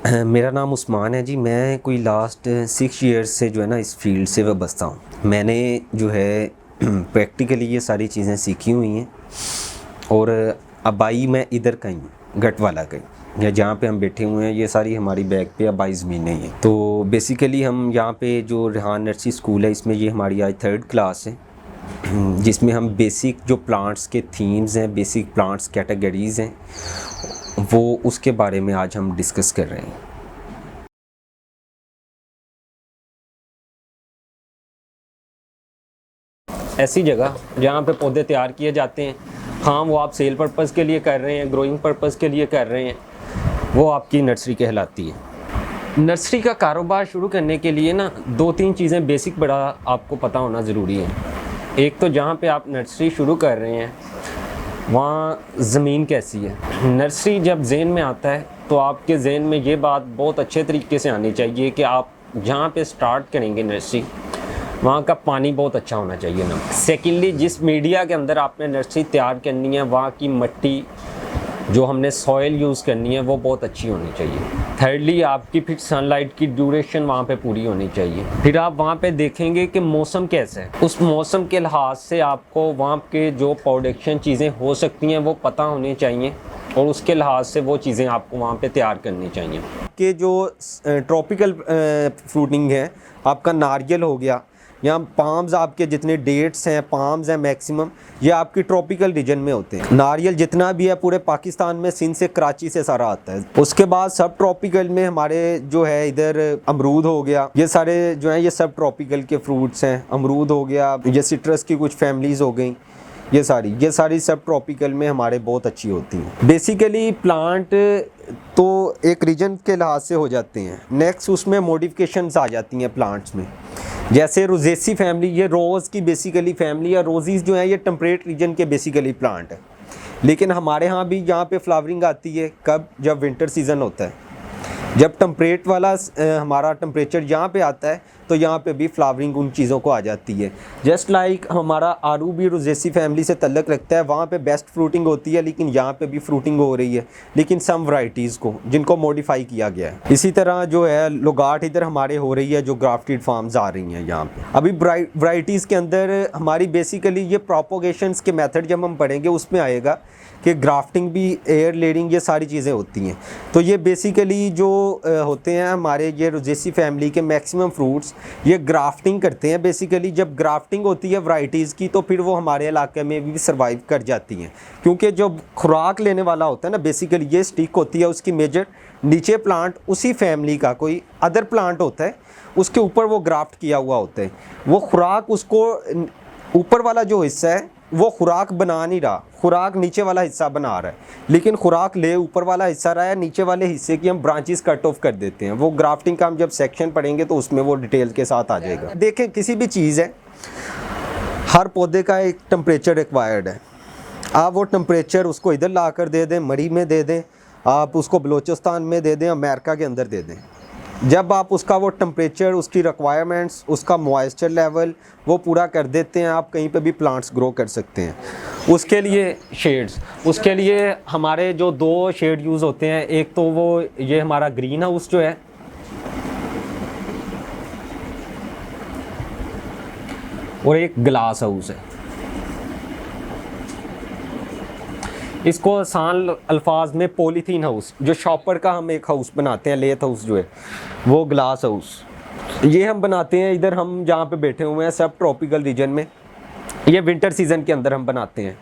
मेरा नाम उस्मान है जी। मैं कोई लास्ट 6 ईयर्स से जो है ना इस फील्ड से वाबस्ता हूँ। मैंने जो है प्रैक्टिकली ये सारी चीज़ें सीखी हुई हैं और अबाई मैं इधर कहीं गट वाला कहीं या जहाँ पे हम बैठे हुए हैं, ये सारी हमारी बैग पे अबाई ज़मीनें हैं। तो बेसिकली हम यहाँ पे जो रेहान नर्सरी स्कूल है, इसमें ये हमारी आज 3rd क्लास है, जिसमें हम बेसिक जो प्लांट्स के थीम्स हैं, बेसिक प्लांट्स कैटेगरीज़ हैं, वो उसके बारे में आज हम डिस्कस कर रहे हैं। ऐसी जगह जहाँ पे पौधे तैयार किए जाते हैं, हाँ वो आप सेल पर्पज़ के लिए कर रहे हैं, ग्रोइंग पर्पज़ के लिए कर रहे हैं, वो आपकी नर्सरी कहलाती है। नर्सरी का कारोबार शुरू करने के लिए ना 2-3 चीज़ें बेसिक बड़ा आपको पता होना ज़रूरी है। एक तो जहाँ पे आप नर्सरी शुरू कर रहे हैं वहाँ ज़मीन कैसी है। नर्सरी जब ज़हन में आता है तो आपके ज़हन में ये बात बहुत अच्छे तरीके से आनी चाहिए कि आप जहाँ पे स्टार्ट करेंगे नर्सरी, वहाँ का पानी बहुत अच्छा होना चाहिए ना। सेकेंडली, जिस मीडिया के अंदर आपने नर्सरी तैयार करनी है, वहाँ की मिट्टी जो हमने सॉइल यूज़ करनी है वो बहुत अच्छी होनी चाहिए। थर्डली, आपकी फिर सनलाइट की ड्यूरेशन वहाँ पे पूरी होनी चाहिए। फिर आप वहाँ पे देखेंगे कि मौसम कैसा है, उस मौसम के लिहाज से आपको वहाँ के जो प्रोडक्शन चीज़ें हो सकती हैं वो पता होनी चाहिए और उसके लिहाज से वो चीज़ें आपको वहाँ पे तैयार करनी चाहिए। कि जो ट्रॉपिकल फ्रूटिंग है, आपका नारियल हो गया या पाम्स, आपके जितने डेट्स हैं, पाम्स हैं मैक्सिमम, ये आपकी ट्रॉपिकल रीजन में होते हैं। नारियल जितना भी है पूरे पाकिस्तान में, सिंध से, कराची से सारा आता है। उसके बाद सब ट्रॉपिकल में हमारे जो है इधर अमरूद हो गया, ये सारे जो हैं ये सब ट्रॉपिकल के फ्रूट्स हैं। अमरूद हो गया, ये सिट्रस की कुछ फैमिलीज़ हो गई, ये सारी सब ट्रॉपिकल में हमारे बहुत अच्छी होती हैं। बेसिकली प्लांट तो एक रीजन के लिहाज से हो जाते हैं। नेक्स्ट उसमें मॉडिफिकेशंस आ जाती हैं प्लांट्स में, जैसे रोजेसी फैमिली, ये रोज़ की बेसिकली फैमिली या रोजीज़ जो है ये टेम्परेट रीजन के बेसिकली प्लांट है। लेकिन हमारे यहाँ भी यहाँ पे फ्लावरिंग आती है कब, जब विंटर सीज़न होता है। जब टेम्परेट वाला हमारा टेम्परेचर यहाँ पे आता है तो यहाँ पे भी फ्लावरिंग उन चीज़ों को आ जाती है। जस्ट लाइक हमारा आड़ू भी रोजेसी फैमिली से तल्लक रखता है, वहाँ पे बेस्ट फ्रूटिंग होती है, लेकिन यहाँ पे भी फ्रूटिंग हो रही है, लेकिन सम वैरायटीज़ को जिनको मॉडिफाई किया गया है। इसी तरह जो है लोगाट इधर हमारे हो रही है, जो ग्राफ्टेड फार्म्स आ रही हैं यहाँ पे। अभी वैरायटीज़ के अंदर हमारी बेसिकली ये प्रोपोगेशंस के मेथड जब हम पढ़ेंगे उसमें आएगा कि ग्राफ्टिंग भी, एयर लेयरिंग, ये सारी चीज़ें होती हैं। तो ये बेसिकली जो होते हैं हमारे ये रोजेसी फैमिली के मैक्सिमम फ्रूट्स ये ग्राफ्टिंग करते हैं। बेसिकली जब ग्राफ्टिंग होती है वैरायटीज़ की तो फिर वो हमारे इलाके में भी सर्वाइव कर जाती हैं, क्योंकि जो खुराक लेने वाला होता है ना, बेसिकली ये स्टिक होती है उसकी मेजर, नीचे प्लांट उसी फैमिली का कोई अदर प्लांट होता है, उसके ऊपर वो ग्राफ्ट किया हुआ होता है। वो खुराक उसको ऊपर वाला जो हिस्सा है वो खुराक बना नहीं रहा, खुराक नीचे वाला हिस्सा बना रहा है, लेकिन खुराक ले ऊपर वाला हिस्सा रहा है, नीचे वाले हिस्से की हम ब्रांचेस कट ऑफ कर देते हैं। वो ग्राफ्टिंग का हम जब सेक्शन पढ़ेंगे तो उसमें वो डिटेल के साथ आ जाएगा। देखें, किसी भी चीज़ है, हर पौधे का एक टेम्परेचर रिक्वायर्ड है। आप वो टेम्परेचर उसको इधर ला कर दे दें, मरी में दे दें, आप उसको बलूचिस्तान में दे दें, अमेरिका के अंदर दे दें, जब आप उसका वो टेम्परेचर, उसकी रिक्वायरमेंट्स, उसका मॉइस्चर लेवल वो पूरा कर देते हैं, आप कहीं पे भी प्लांट्स ग्रो कर सकते हैं। उसके लिए शेड्स, उसके लिए हमारे जो 2 शेड यूज़ होते हैं, एक तो वो ये हमारा ग्रीन हाउस जो है, और एक ग्लास हाउस है। इसको आसान अल्फाज में पॉलीथीन हाउस, जो शॉपर का हम एक हाउस बनाते हैं, लेथ हाउस जो है, वो ग्लास हाउस, ये हम बनाते हैं इधर हम जहाँ पे बैठे हुए हैं सब ट्रॉपिकल रीजन में। ये विंटर सीज़न के अंदर हम बनाते हैं।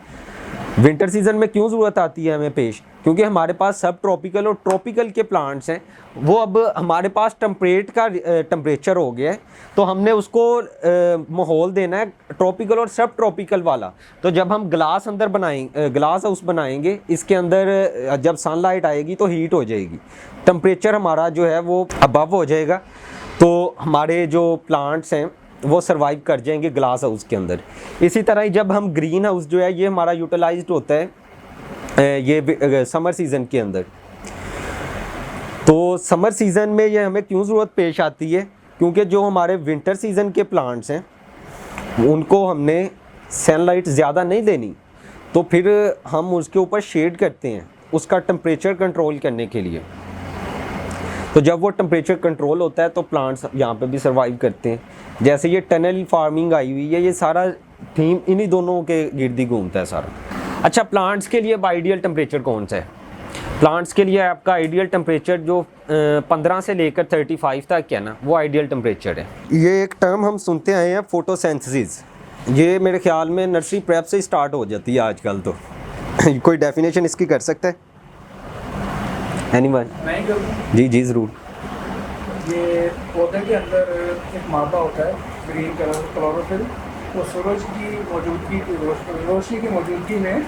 विंटर सीज़न में क्यों ज़रूरत आती है हमें पेश, क्योंकि हमारे पास सब ट्रॉपिकल और ट्रॉपिकल के प्लांट्स हैं, वो अब हमारे पास टेम्परेचर हो गया है, तो हमने उसको माहौल देना है ट्रॉपिकल और सब ट्रॉपिकल वाला। तो जब हम ग्लास अंदर बनाएंगे, ग्लास हाउस बनाएंगे, इसके अंदर जब सनलाइट आएगी तो हीट हो जाएगी, टेम्परेचर हमारा जो है वो अबव हो जाएगा, तो हमारे जो प्लांट्स हैं वो सर्वाइव कर जाएंगे ग्लास हाउस के अंदर। इसी तरह ही जब हम ग्रीन हाउस जो है ये हमारा यूटिलाइज्ड होता है ये समर सीज़न के अंदर। तो समर सीज़न में ये हमें क्यों ज़रूरत पेश आती है, क्योंकि जो हमारे विंटर सीज़न के प्लांट्स हैं उनको हमने सनलाइट ज़्यादा नहीं देनी, तो फिर हम उसके ऊपर शेड करते हैं उसका टेम्परेचर कंट्रोल करने के लिए। तो जब वो टेम्परेचर कंट्रोल होता है तो प्लांट्स यहाँ पे भी सर्वाइव करते हैं। जैसे ये टनल फार्मिंग आई हुई है, ये सारा थीम इन्हीं दोनों के गिर्द ही घूमता है सारा। अच्छा, प्लांट्स के लिए आइडियल टेम्परेचर कौन सा है? प्लांट्स के लिए आपका आइडियल टेम्परेचर जो 15 से लेकर 35 तक है ना, वो आइडियल टेम्परेचर है। ये एक टर्म हम सुनते आए हैं, फोटोसिंथेसिस। ये मेरे ख्याल में नर्सरी प्रेप से स्टार्ट हो जाती है आजकल तो। कोई डेफिनेशन इसकी कर सकता है एनीवन? मैं करूँ? जी ज़रूर। ये पौधे के अंदर एक मादा होता है ग्रीन कलर क्लोरोफिल, तो सूरज की मौजूदगी रोशनी की मौजूदगी में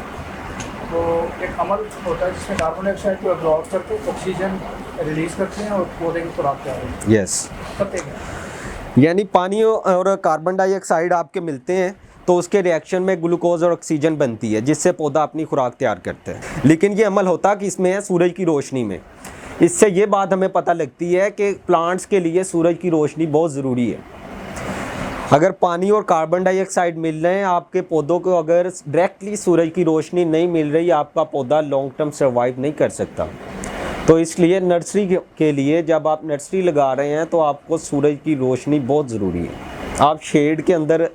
तो एक अमल होता है जिसमें कार्बन डाइऑक्साइड को एब्जॉर्ब करके ऑक्सीजन रिलीज़ करते हैं और पौधे की खुराक तैयार होती है। यस, करते हैं। यानी पानी और कार्बन डाइऑक्साइड आपके मिलते हैं तो उसके रिएक्शन में ग्लूकोज और ऑक्सीजन बनती है जिससे पौधा अपनी खुराक तैयार करता है। लेकिन ये अमल होता कि इसमें है सूरज की रोशनी में। इससे ये बात हमें पता लगती है कि प्लांट्स के लिए सूरज की रोशनी बहुत ज़रूरी है। अगर पानी और कार्बन डाइऑक्साइड मिल रहे हैं आपके पौधों को, अगर डायरेक्टली सूरज की रोशनी नहीं मिल रही, आपका पौधा लॉन्ग टर्म सर्वाइव नहीं कर सकता। तो इसलिए नर्सरी के लिए जब आप नर्सरी लगा रहे हैं तो आपको सूरज की रोशनी बहुत ज़रूरी है। आप शेड के अंदर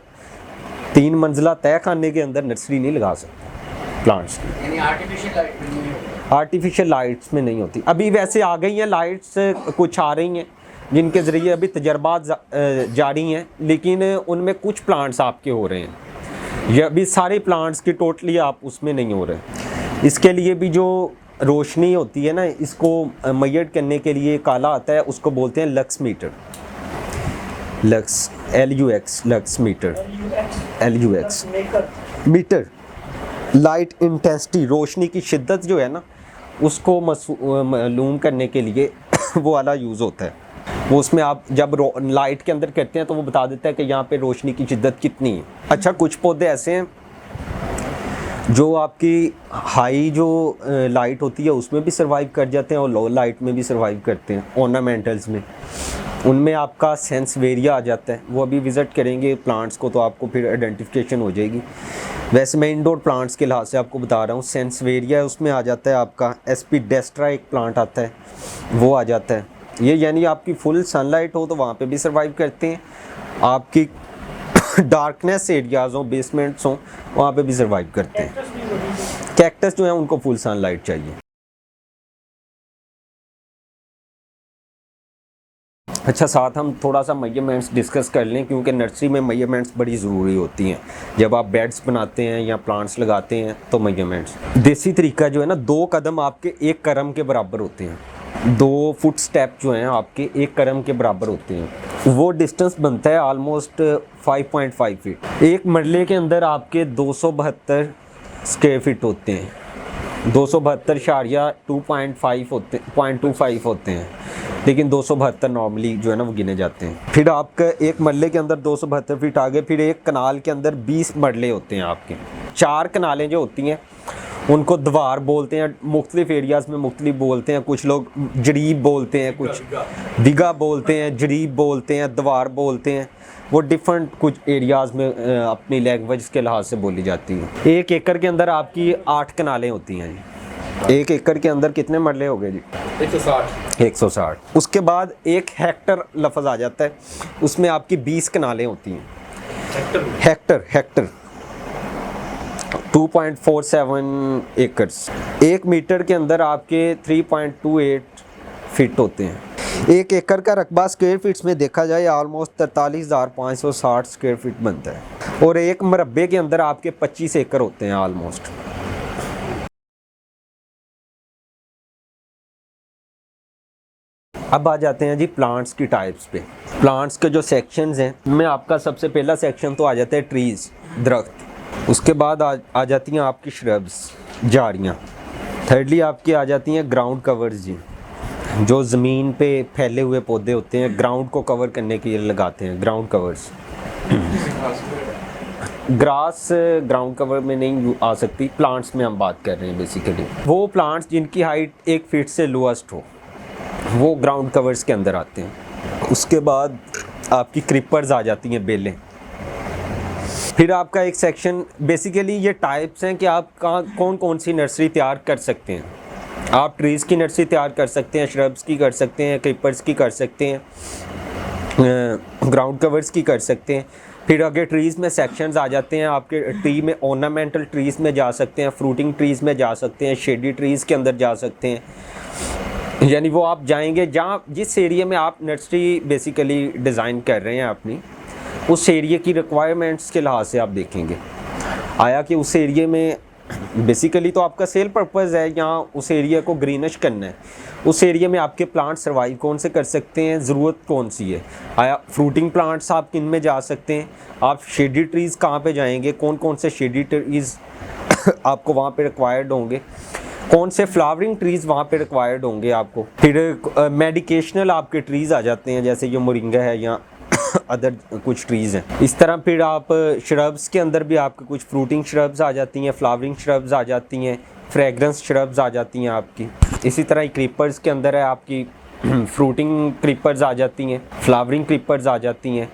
3 मंजिला तय खाने के अंदर नर्सरी नहीं लगा सकते प्लांट्स की। यानी आर्टिफिशियल लाइट नहीं है। आर्टिफिशियल लाइट्स में नहीं होती। अभी वैसे आ गई हैं लाइट्स, कुछ आ रही हैं जिनके ज़रिए अभी तजर्बात जारी हैं, लेकिन उनमें कुछ प्लांट्स आपके हो रहे हैं। ये अभी सारे प्लांट्स की टोटली आप उसमें नहीं हो रहे। इसके लिए भी जो रोशनी होती है ना, इसको मेजर करने के लिए काला आता है, उसको बोलते हैं lux metre. Lux LUX, lux metre, LUX metre. Light intensity, रोशनी की शिद्दत जो है ना, उसको मालूम करने के लिए वो वाला यूज़ होता है। वो उसमें आप जब लाइट के अंदर करते हैं तो वो बता देता है कि यहाँ पे रोशनी की शिद्दत कितनी है। अच्छा, कुछ पौधे ऐसे हैं जो आपकी हाई जो लाइट होती है उसमें भी सर्वाइव कर जाते हैं और लो लाइट में भी सर्वाइव करते हैं। ऑर्नामेंटल्स में उनमें आपका सेंसवेरिया आ जाता है। वो अभी विज़िट करेंगे प्लांट्स को तो आपको फिर आइडेंटिफिकेशन हो जाएगी। वैसे मैं इंडोर प्लांट्स के लिहाज से आपको बता रहा हूँ, सेंसवेरिया उसमें आ जाता है आपका। एस्पिडेस्ट्रा एक प्लांट आता है, वो आ जाता है। ये यानी आपकी फुल सनलाइट हो तो वहाँ पे भी सर्वाइव करते हैं। आपकी डार्कनेस एरियाज़ हों, बेसमेंट्स हों, वहाँ पे भी सर्वाइव करते हैं। कैक्टस जो है उनको फुल सनलाइट चाहिए। अच्छा, साथ हम थोड़ा सा मेजरमेंट्स डिस्कस कर लें, क्योंकि नर्सरी में मेजरमेंट्स बड़ी ज़रूरी होती हैं। जब आप बेड्स बनाते हैं या प्लांट्स लगाते हैं तो मेजरमेंट्स, देसी तरीका जो है ना, 2 कदम आपके 1 करम के बराबर होते हैं। 2 फुट स्टेप जो हैं आपके 1 करम के बराबर होते हैं। वो डिस्टेंस बनता है ऑलमोस्ट 5.5 फीट। एक मरले के अंदर आपके 272 स्क्वायर फीट होते हैं। 272.2.5 होते 0.25 होते हैं, लेकिन 272 नॉर्मली जो है ना वो गिने जाते हैं। फिर आपका एक मरले के अंदर 272 फीट आगे, फिर एक कनाल के अंदर 20 मरले होते हैं आपके। 4 कनालें जो होती हैं उनको दीवार बोलते हैं। मुख्तलिफ एरियाज़ में मुख्तलिफ बोलते हैं। कुछ लोग जरीब बोलते हैं, कुछ दिगा बोलते हैं, जरीब बोलते हैं, दीवार बोलते हैं। वो डिफरेंट कुछ एरियाज़ में अपनी लैंग्वेज के लिहाज से बोली जाती है। 1 एकड़ के अंदर आपकी 8 कनालें होती हैं जी। 1 एकड़ के अंदर कितने मरले हो गए जी? 160। उसके बाद 1 हेक्टर लफ्ज़ आ जाता है, उसमें आपकी 20 कनालें होती हैं। Hector 2.47 acres. 1 मीटर के अंदर आपके 3.28 फीट होते हैं। 1 एकड़ का रकबा स्क्वायर फीट्स में देखा जाए ऑलमोस्ट 43,560 स्क्वायर फीट बनता है, और 1 मरबे के अंदर आपके 25 एकड़ होते हैं ऑलमोस्ट। अब आ जाते हैं जी प्लांट्स की टाइप्स पे। प्लांट्स के जो सेक्शंस हैं उनमें आपका सबसे पहला सेक्शन तो आ जाता है ट्रीज़, दरख्त। उसके बाद आ जाती हैं आपकी श्रब्स, झाड़ियाँ। थर्डली आपकी आ जाती हैं ग्राउंड कवर्स जी, जो ज़मीन पे फैले हुए पौधे होते हैं, ग्राउंड को कवर करने के लिए लगाते हैं, ground covers. Grass ground cover में नहीं आ सकती, प्लांट्स में हम बात कर रहे हैं बेसिकली। वो प्लांट्स जिनकी हाइट 1 फीट से लोएस्ट हो वो ग्राउंड कवर्स के अंदर आते हैं। उसके बाद आपकी क्रीपर्स आ जाती हैं, बेलें। फिर आपका एक सेक्शन, बेसिकली ये टाइप्स हैं कि आप कहाँ कौन कौन सी नर्सरी तैयार कर सकते हैं। आप ट्रीज़ की नर्सरी तैयार कर सकते हैं, श्रब्स की कर सकते हैं, क्रीपर्स की कर सकते हैं, ग्राउंड कवर्स की कर सकते हैं। फिर आगे ट्रीज़ में सेक्शंस आ जाते हैं, आपके ट्री में ऑर्नामेंटल ट्रीज़ में जा सकते हैं, फ्रूटिंग ट्रीज़ में जा सकते हैं, शेडी ट्रीज़ के अंदर जा सकते हैं। यानी वो आप जाएंगे जहाँ जिस एरिया में आप नर्सरी बेसिकली डिज़ाइन कर रहे हैं अपनी, उस एरिया की रिक्वायरमेंट्स के लिहाज से आप देखेंगे आया कि उस एरिया में बेसिकली तो आपका सेल पर्पज़ है, यहाँ उस एरिया को ग्रीनिश करना है, उस एरिया में आपके प्लांट सर्वाइव कौन से कर सकते हैं, ज़रूरत कौन सी है। आया फ्रूटिंग प्लांट्स आप किन में जा सकते हैं, आप शेडी ट्रीज़ कहाँ पे जाएंगे, कौन कौन से शेडी ट्रीज़ आपको वहाँ पे रिक्वायर्ड होंगे, कौन से फ्लावरिंग ट्रीज़ वहाँ पे रिक्वायर्ड होंगे आपको। फिर मेडिकेशनल आपके ट्रीज़ आ जाते हैं, जैसे ये मोरिंगा है या अदर कुछ ट्रीज़ हैं। इस तरह फिर आप श्रब्स के अंदर भी आपके कुछ फ्रूटिंग श्रब्स आ जाती हैं, फ्लावरिंग श्रब्स आ जाती हैं, फ्रेगरेंस श्रब्स आ जाती हैं आपकी। इसी तरह क्रीपर्स के अंदर है आपकी फ्रूटिंग क्रीपर्स आ जाती हैं, फ्लावरिंग क्रीपर्स आ जाती हैं,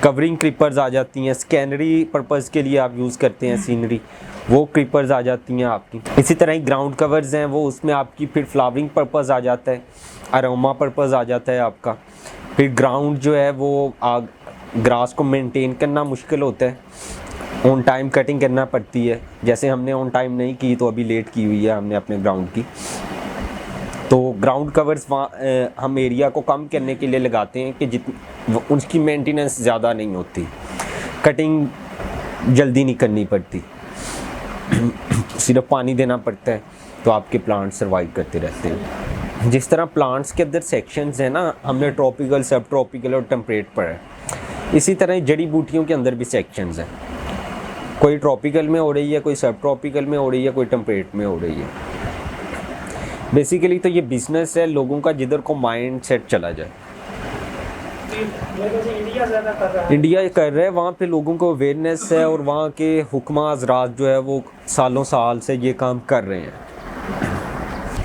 कवरिंग क्रीपर्स आ जाती हैं, स्कैनरी पर्पज़ के लिए आप यूज़ करते हैं सीनरी, वो क्रीपर्स आ जाती हैं आपकी। इसी तरह ही ग्राउंड कवर्स हैं, वो उसमें आपकी फिर फ्लावरिंग पर्पज़ आ जाता है, अरोमा पर्पज़ आ जाता है आपका। फिर ग्राउंड जो है वो ग्रास को मेंटेन करना मुश्किल होता है, ऑन टाइम कटिंग करना पड़ती है, जैसे हमने ऑन टाइम नहीं की तो अभी लेट की हुई है हमने अपने ग्राउंड की। तो ग्राउंड कवर्स वहाँ हम एरिया को कम करने के लिए लगाते हैं कि उनकी मेंटेनेंस ज़्यादा नहीं होती, कटिंग जल्दी नहीं करनी पड़ती, सिर्फ पानी देना पड़ता है, तो आपके प्लांट सर्वाइव करते रहते हैं। जिस तरह प्लांट्स के अंदर सेक्शंस हैं ना, हमने ट्रॉपिकल, सब ट्रॉपिकल और टेम्परेट पढ़ा है, इसी तरह जड़ी बूटियों के अंदर भी सेक्शंस हैं, कोई ट्रॉपिकल में हो रही है, कोई सब ट्रॉपिकल में हो रही है, कोई टेम्परेट में हो रही है। बेसिकली तो ये बिजनेस है लोगों का, जिधर को माइंड सेट चला जाए। इंडिया ज़्यादा कर रहा है, इंडिया कर रहा है, वहाँ पे लोगों को अवेयरनेस है और वहाँ के हुक्मा हज़रात जो है वो सालों साल से ये काम कर रहे हैं।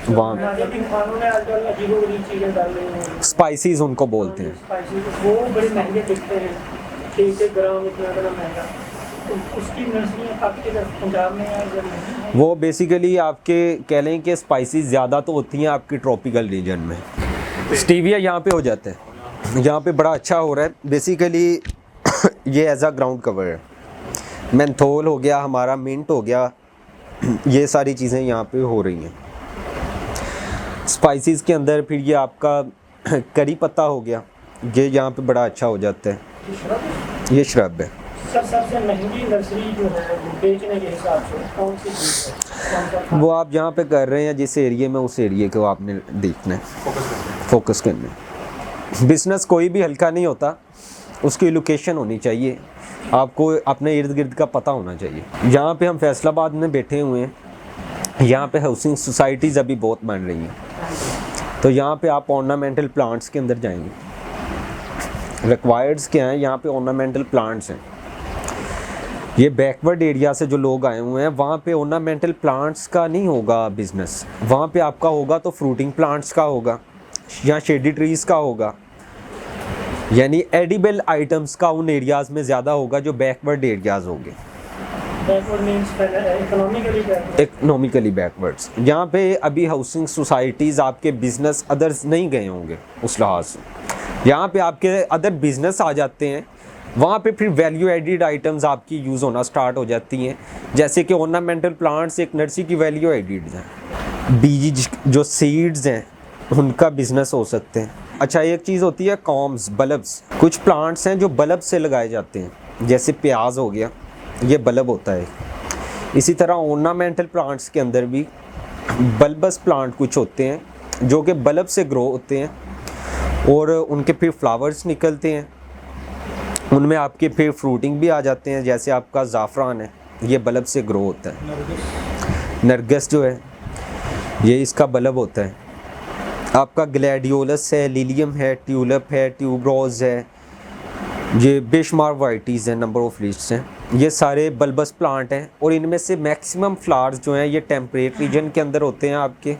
वहाँ लेकिन खानों में आजकल अजीबोगरीब चीज़ें डाल रही हैं, स्पाइसेस उनको बोलते हैं, स्पाइसेस, वो बड़े महंगे बिकते हैं, 6 ग्राम इतना महंगा। तो उसकी नर्सरी आपके इधर पंजाब में है इधर नहीं है? वो बेसिकली आपके कह लें कि स्पाइसेस ज़्यादा तो होती हैं आपके ट्रॉपिकल रीजन में। स्टीविया यहाँ पे हो जाता है, यहाँ पे बड़ा अच्छा हो रहा है बेसिकली। ये एज अ ग्राउंड कवर है, मेंथोल हो गया हमारा, मिंट हो गया, ये सारी चीज़ें यहाँ पे हो रही हैं। स्पाइसेस के अंदर फिर ये आपका करी पत्ता हो गया, ये यहाँ पे बड़ा अच्छा हो जाता है, ये श्रब है। सर सबसे महंगी नर्सरी जो है वो बेचने के हिसाब से कौन सी चीज़ है, कौन सा वो आप जहाँ पे कर रहे हैं जिस एरिया में, उस एरिया को आपने देखना है, फोकस करना है। बिज़नेस कोई भी हल्का नहीं होता, उसकी लोकेशन होनी चाहिए, आपको अपने इर्द गिर्द का पता होना चाहिए। यहाँ पे हम फैसलाबाद में बैठे हुए हैं, यहाँ पे हाउसिंग सोसाइटीज़ अभी बहुत बन रही हैं, तो यहाँ पे आप ऑर्नामेंटल प्लांट्स के अंदर जाएंगे। रिक्वायर्ड्स क्या हैं, यहाँ पे ऑर्नामेंटल प्लांट्स हैं। ये बैकवर्ड एरिया से जो लोग आए हुए हैं, वहाँ पे ऑर्नामेंटल प्लांट्स का नहीं होगा बिज़नेस, वहाँ पे आपका होगा तो फ्रूटिंग प्लांट्स का होगा या शेडी ट्रीज़ का होगा, यानी एडिबल आइटम्स का उन एरियाज़ में ज़्यादा होगा जो बैकवर्ड एरियाज़ होंगे। Backward means economically backward, economically backwards. यहाँ पे अभी हाउसिंग सोसाइटीज़ आपके बिज़नेस अदर्स नहीं गए होंगे उस लिहाज से, यहाँ पे आपके अदर बिज़नेस आ जाते हैं, वहाँ पे फिर वैल्यू एडिड आइटम्स आपकी यूज़ होना स्टार्ट हो जाती हैं, जैसे कि ऑर्नामेंटल प्लांट्स एक नर्सरी की वैल्यू एडिड हैं, बीज जो सीड्स हैं उनका बिज़नेस हो सकते हैं। अच्छा, एक चीज़ होती है कॉम्स, बल्ब्स, कुछ प्लांट्स हैं जो बल्ब से लगाए जाते हैं, जैसे प्याज हो गया, ये बल्ब होता है। इसी तरह ऑर्नामेंटल प्लांट्स के अंदर भी बल्बस प्लांट कुछ होते हैं जो कि बल्ब से ग्रो होते हैं और उनके फिर फ्लावर्स निकलते हैं, उनमें आपके फिर फ्रूटिंग भी आ जाते हैं, जैसे आपका ज़ाफ़रान है, ये बल्ब से ग्रो होता है। नरगिस जो है ये इसका बल्ब होता है। आपका ग्लैडियोलस है, लिलियम है, ट्यूलिप है, ट्यूबरोज है, ये बेशुमार वाइटीज़ हैं, नंबर ऑफ़ लिस्ट्स हैं, ये सारे बल्बस प्लांट हैं और इनमें से मैक्सिमम फ्लावर्स जो हैं ये टेम्परेट रीजन के अंदर होते हैं आपके,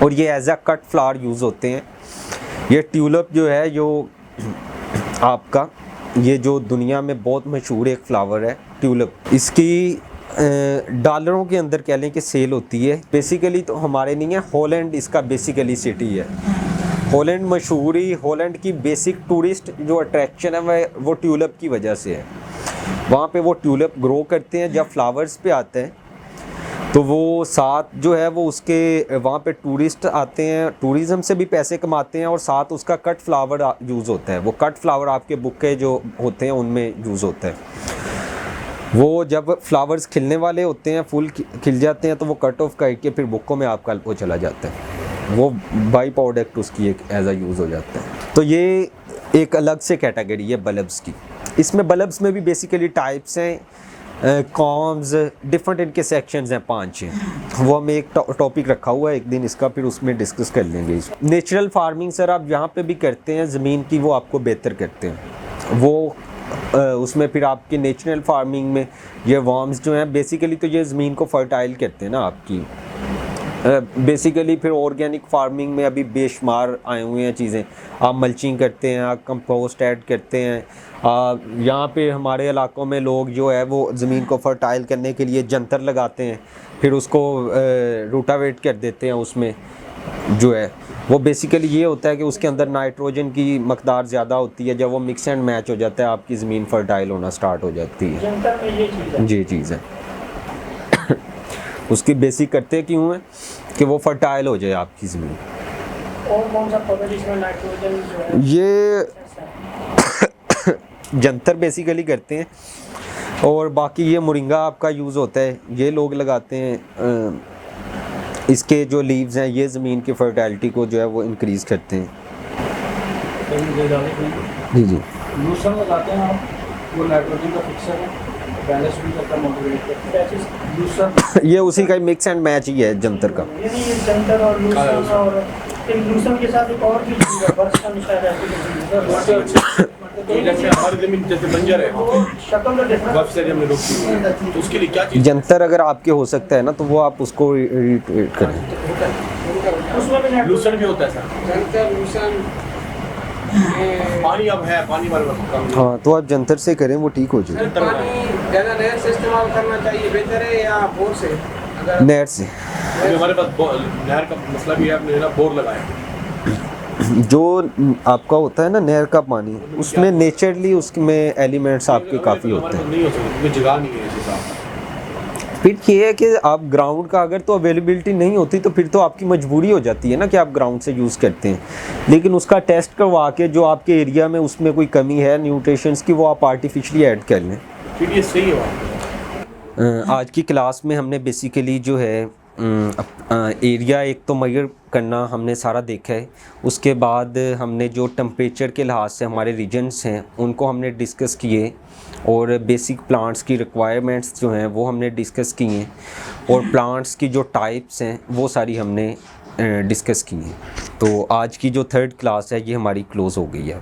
और ये as a cut flower use होते हैं। ये ट्यूलिप जो है जो आपका, ये जो दुनिया में बहुत मशहूर एक फ्लावर है ट्यूलिप, इसकी डॉलरों के अंदर कह लें कि सेल होती है। बेसिकली तो हमारे नहीं है, हॉलैंड इसका बेसिकली सिटी है। हॉलैंड मशहूर ही, हॉलैंड की बेसिक टूरिस्ट जो अट्रैक्शन है वो ट्यूलिप की वजह से है। वहाँ पे वो ट्यूलिप ग्रो करते हैं, जब फ्लावर्स पे आते हैं तो वो साथ जो है वो उसके वहाँ पे टूरिस्ट आते हैं, टूरिज़म से भी पैसे कमाते हैं और साथ उसका कट फ्लावर यूज़ होता है। वो कट फ्लावर आपके बुके जो होते हैं उनमें यूज़ होता है। वो जब फ्लावर्स खिलने वाले होते हैं, फूल खिल जाते हैं, तो वो कट ऑफ करके फिर बुकों में आपका वो चला जाता है। वो बाई प्रोडक्ट उसकी एक एज अ यूज़ हो जाता है। तो ये एक अलग से कैटेगरी है बल्ब्स की। इसमें बल्ब्स में भी बेसिकली टाइप्स हैं, कॉम्स, डिफरेंट इनके सेक्शंस हैं 5-6। वो हम एक टॉपिक रखा हुआ है एक दिन इसका, फिर उसमें डिस्कस कर लेंगे। नेचुरल फार्मिंग सर आप यहाँ पे भी करते हैं, ज़मीन की वो आपको बेहतर करते हैं। वो उसमें फिर आपकी नेचुरल फार्मिंग में ये वर्म्स जो हैं बेसिकली तो ये ज़मीन को फर्टाइल करते हैं ना आपकी। बेसिकली फिर ऑर्गेनिक फार्मिंग में अभी बेशुमार आए हुए हैं चीज़ें। आप मल्चिंग करते हैं, आप कंपोस्ट ऐड करते हैं। यहाँ पे हमारे इलाकों में लोग जो है वो ज़मीन को फर्टाइल करने के लिए जंतर लगाते हैं, फिर उसको रूटावेट कर देते हैं। उसमें जो है वो बेसिकली ये होता है कि उसके अंदर नाइट्रोजन की मकदार ज़्यादा होती है। जब वो मिक्स एंड मैच हो जाता है आपकी ज़मीन फर्टाइल होना स्टार्ट हो जाती है। जंतर में ये चीज़ है। जी चीज़ है। उसकी बेसिक करते क्यों है कि वो फर्टाइल हो जाए आपकी ज़मीन। और कौन सा पौधा जिसमें नाइट्रोजन जो है ये जंतर बेसिकली करते हैं, और बाकी ये मोरिंगा आपका यूज़ होता है, ये लोग लगाते हैं। इसके जो लीव्स हैं ये ज़मीन की फर्टाइलिटी को जो है वो इंक्रीज़ करते हैं। जी जी। लूसन लगाते हैं आप, वो नाइट्रोजन का फिक्सर है, बैलेंस भी करता है, मोटिवेट करता है। लूसन ये उसी का मिक्स एंड मैच ही है जंतर का। ये नहीं, ये जंतर और लूसन और एक लूसन के साथ एक और भी चीज़ है, बर्स का निशान है। जैसे हमारी जमीन जैसे बंजर है, वो शक्ल तो डिफरेंट बर्फ से हमने रोकी है, तो उसके लिए क्या चीज़ जंतर अगर आपके हो सकता है ना तो वो आप उसको रिट्रीट करें। उसमें भी लूसन भी होता है सर? पानी अब है, पानी वाले वक्त हाँ, तो आप जंतर से करें वो ठीक हो जाए। पानी ज़्यादा नहर से इस्तेमाल करना चाहिए बेहतर है या बोर से? अगर नहर से। हमारे पास नहर का मसला भी है, हमने ना बोर लगाया। जो आपका होता है ना नहर का पानी, उसमें नेचुरली उसमें एलिमेंट्स आपके काफ़ी होते हैं। नहीं हो सकती क्योंकि जगह नहीं है इस हिसाब से। फिर ये है कि आप ग्राउंड का अगर तो अवेलेबिलिटी नहीं होती तो फिर तो आपकी मजबूरी हो जाती है ना कि आप ग्राउंड से यूज़ करते हैं। लेकिन उसका टेस्ट करवा के जो आपके एरिया में उसमें कोई कमी है न्यूट्रिशंस की, वो आप आर्टिफिशियली ऐड कर लें। फिर ये सही है। आज की क्लास में हमने बेसिकली जो है एरिया एक तो मेजर करना हमने सारा देखा है। उसके बाद हमने जो टेम्परेचर के लिहाज से हमारे रीजन्स हैं उनको हमने डिस्कस किए, और बेसिक प्लांट्स की रिक्वायरमेंट्स जो हैं वो हमने डिस्कस की हैं, और प्लांट्स की जो टाइप्स हैं वो सारी हमने डिस्कस की हैं। तो आज की जो 3rd क्लास है ये हमारी क्लोज़ हो गई है।